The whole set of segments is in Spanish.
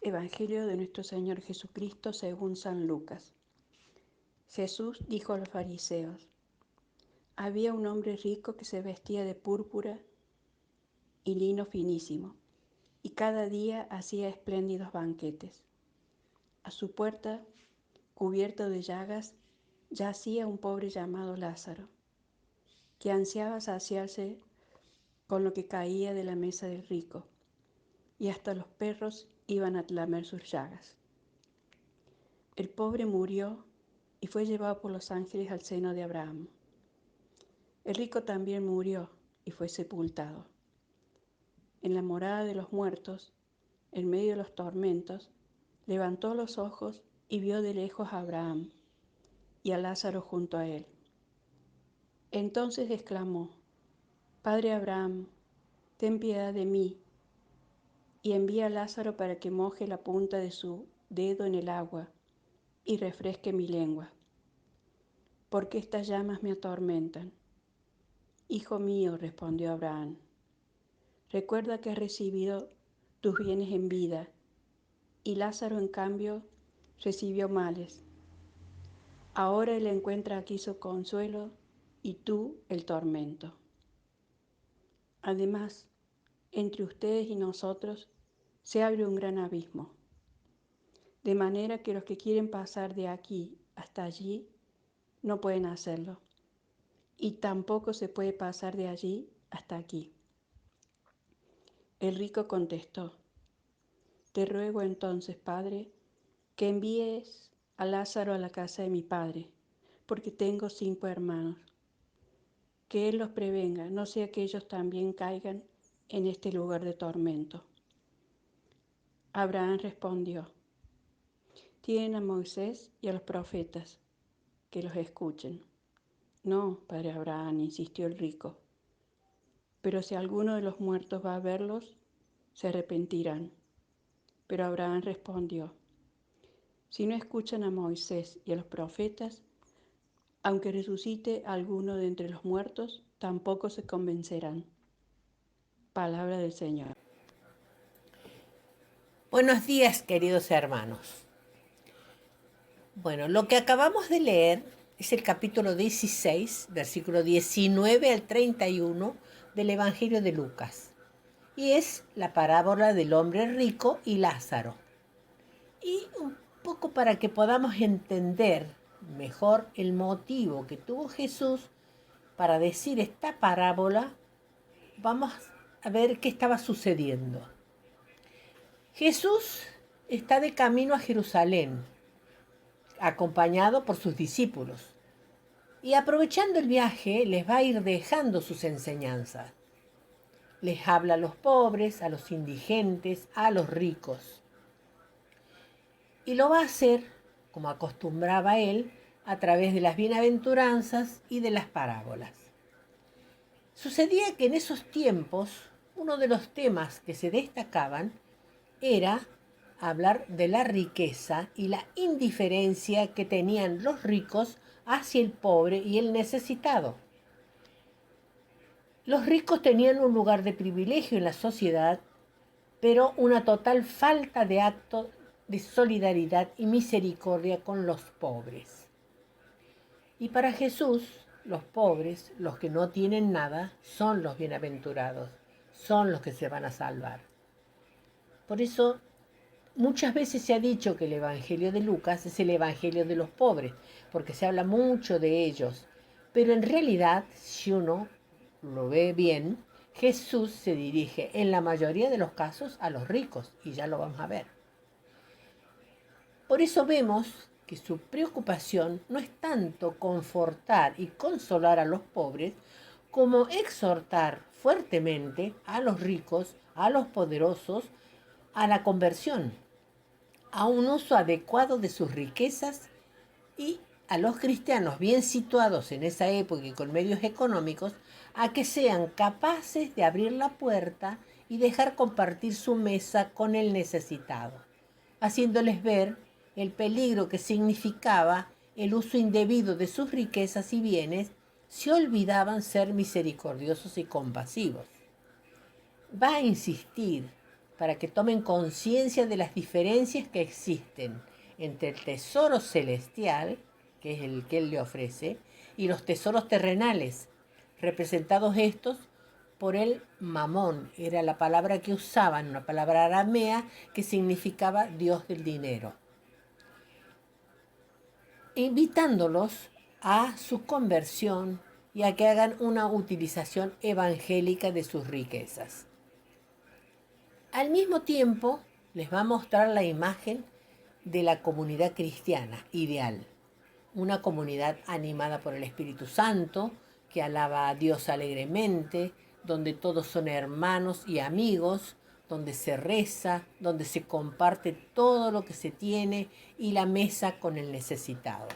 Evangelio de nuestro Señor Jesucristo según San Lucas. Jesús dijo a los fariseos: había un hombre rico que se vestía de púrpura y lino finísimo, y cada día hacía espléndidos banquetes. A su puerta, cubierto de llagas, yacía un pobre llamado Lázaro, que ansiaba saciarse con lo que caía de la mesa del rico, y hasta los perros iban a lamer sus llagas. El pobre murió y fue llevado por los ángeles al seno de Abraham. El rico también murió y fue sepultado. En la morada de los muertos, en medio de los tormentos, levantó los ojos y vio de lejos a Abraham y a Lázaro junto a él. Entonces exclamó: Padre Abraham, ten piedad de mí, y envía a Lázaro para que moje la punta de su dedo en el agua y refresque mi lengua, porque estas llamas me atormentan. Hijo mío, respondió Abraham, recuerda que has recibido tus bienes en vida, y Lázaro, en cambio, recibió males. Ahora él encuentra aquí su consuelo y tú el tormento. Además, entre ustedes y nosotros se abre un gran abismo, de manera que los que quieren pasar de aquí hasta allí no pueden hacerlo, y tampoco se puede pasar de allí hasta aquí. El rico contestó: te ruego entonces, Padre, que envíes a Lázaro a la casa de mi padre, porque tengo 5 hermanos. Que él los prevenga, no sea que ellos también caigan en este lugar de tormento. Abraham respondió: tienen a Moisés y a los profetas, que los escuchen. No, padre Abraham, insistió el rico, pero si alguno de los muertos va a verlos, se arrepentirán. Pero Abraham respondió: si no escuchan a Moisés y a los profetas, aunque resucite alguno de entre los muertos, tampoco se convencerán. Palabra del Señor. Buenos días, queridos hermanos. Bueno, lo que acabamos de leer es el capítulo 16, versículo 19 al 31 del Evangelio de Lucas. Y es la parábola del hombre rico y Lázaro. Y un poco para que podamos entender mejor el motivo que tuvo Jesús para decir esta parábola, vamos a ver qué estaba sucediendo. Jesús está de camino a Jerusalén, acompañado por sus discípulos. Y aprovechando el viaje, les va a ir dejando sus enseñanzas. Les habla a los pobres, a los indigentes, a los ricos. Y lo va a hacer, como acostumbraba él, a través de las bienaventuranzas y de las parábolas. Sucedía que en esos tiempos, uno de los temas que se destacaban era hablar de la riqueza y la indiferencia que tenían los ricos hacia el pobre y el necesitado. Los ricos tenían un lugar de privilegio en la sociedad, pero una total falta de acto de solidaridad y misericordia con los pobres. Y para Jesús, los pobres, los que no tienen nada, son los bienaventurados, son los que se van a salvar. Por eso, muchas veces se ha dicho que el Evangelio de Lucas es el Evangelio de los pobres, porque se habla mucho de ellos. Pero en realidad, si uno lo ve bien, Jesús se dirige en la mayoría de los casos a los ricos, y ya lo vamos a ver. Por eso vemos que su preocupación no es tanto confortar y consolar a los pobres, como exhortar fuertemente a los ricos, a los poderosos, a la conversión, a un uso adecuado de sus riquezas, y a los cristianos bien situados en esa época y con medios económicos a que sean capaces de abrir la puerta y dejar compartir su mesa con el necesitado, haciéndoles ver el peligro que significaba el uso indebido de sus riquezas y bienes si olvidaban ser misericordiosos y compasivos. Va a insistir para que tomen conciencia de las diferencias que existen entre el tesoro celestial, que es el que él le ofrece, y los tesoros terrenales, representados estos por el mamón. Era la palabra que usaban, una palabra aramea que significaba Dios del dinero, invitándolos a su conversión y a que hagan una utilización evangélica de sus riquezas. Al mismo tiempo, les va a mostrar la imagen de la comunidad cristiana ideal, una comunidad animada por el Espíritu Santo, que alaba a Dios alegremente, donde todos son hermanos y amigos, donde se reza, donde se comparte todo lo que se tiene y la mesa con el necesitado.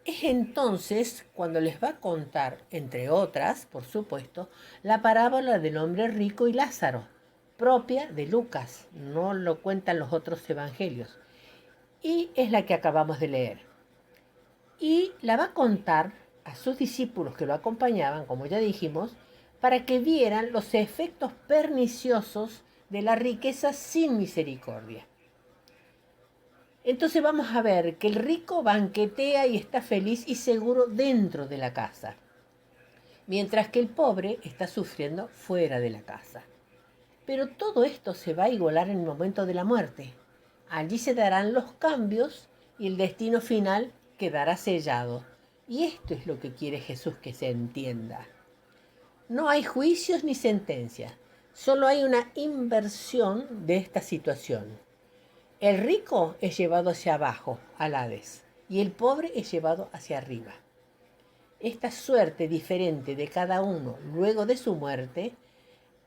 Es entonces cuando les va a contar, entre otras, por supuesto, la parábola del hombre rico y Lázaro, propia de Lucas, no lo cuentan los otros evangelios, y es la que acabamos de leer. Y la va a contar a sus discípulos que lo acompañaban, como ya dijimos, para que vieran los efectos perniciosos de la riqueza sin misericordia. Entonces vamos a ver que el rico banquetea y está feliz y seguro dentro de la casa, mientras que el pobre está sufriendo fuera de la casa. Pero todo esto se va a igualar en el momento de la muerte. Allí se darán los cambios y el destino final quedará sellado. Y esto es lo que quiere Jesús que se entienda. No hay juicios ni sentencias, solo hay una inversión de esta situación. El rico es llevado hacia abajo, al Hades, y el pobre es llevado hacia arriba. Esta suerte diferente de cada uno luego de su muerte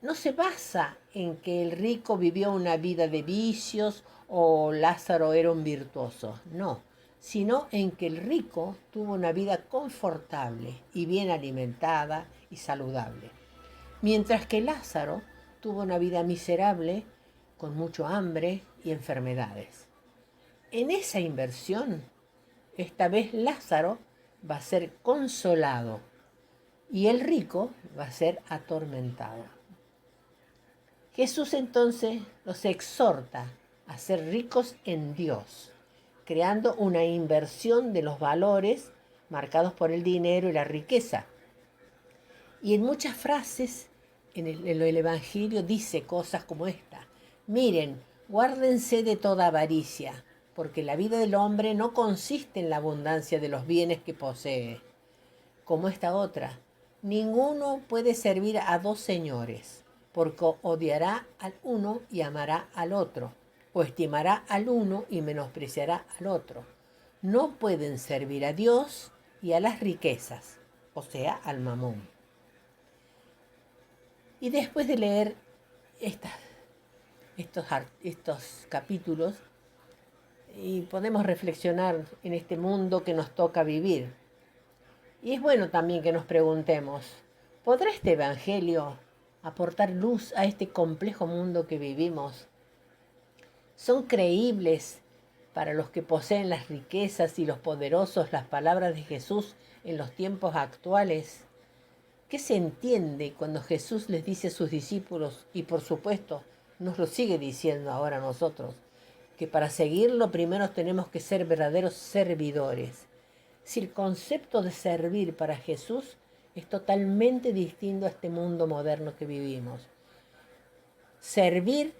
no se basa en que el rico vivió una vida de vicios o Lázaro era un virtuoso, no, sino en que el rico tuvo una vida confortable y bien alimentada y saludable, mientras que Lázaro tuvo una vida miserable, con mucho hambre y enfermedades. En esa inversión, esta vez Lázaro va a ser consolado y el rico va a ser atormentado. Jesús entonces los exhorta a ser ricos en Dios, creando una inversión de los valores marcados por el dinero y la riqueza. Y en muchas frases en el Evangelio dice cosas como esta. Miren, guárdense de toda avaricia, porque la vida del hombre no consiste en la abundancia de los bienes que posee. Como esta otra, ninguno puede servir a dos señores, porque odiará al uno y amará al otro, o estimará al uno y menospreciará al otro. No pueden servir a Dios y a las riquezas, o sea, al mamón. Y después de leer estos capítulos, y podemos reflexionar en este mundo que nos toca vivir. Y es bueno también que nos preguntemos, ¿podrá este Evangelio aportar luz a este complejo mundo que vivimos? ¿Son creíbles para los que poseen las riquezas y los poderosos las palabras de Jesús en los tiempos actuales? ¿Qué se entiende cuando Jesús les dice a sus discípulos, y por supuesto nos lo sigue diciendo ahora a nosotros, que para seguirlo primero tenemos que ser verdaderos servidores? Si el concepto de servir para Jesús es totalmente distinto a este mundo moderno que vivimos. Servir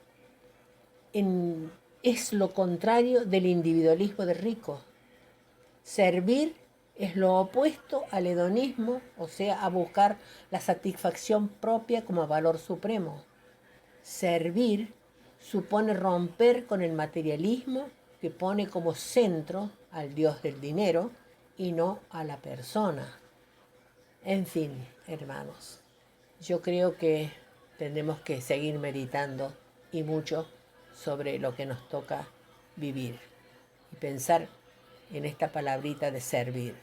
es lo contrario del individualismo de rico. Servir es lo opuesto al hedonismo, o sea, a buscar la satisfacción propia como valor supremo. Servir supone romper con el materialismo que pone como centro al Dios del dinero y no a la persona. En fin, hermanos, yo creo que tendremos que seguir meditando y mucho sobre lo que nos toca vivir y pensar en esta palabrita de servir.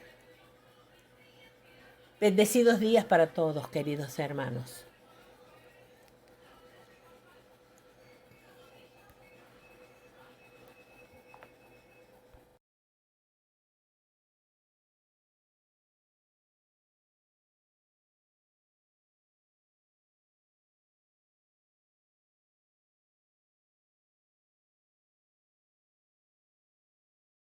Bendecidos días para todos, queridos hermanos.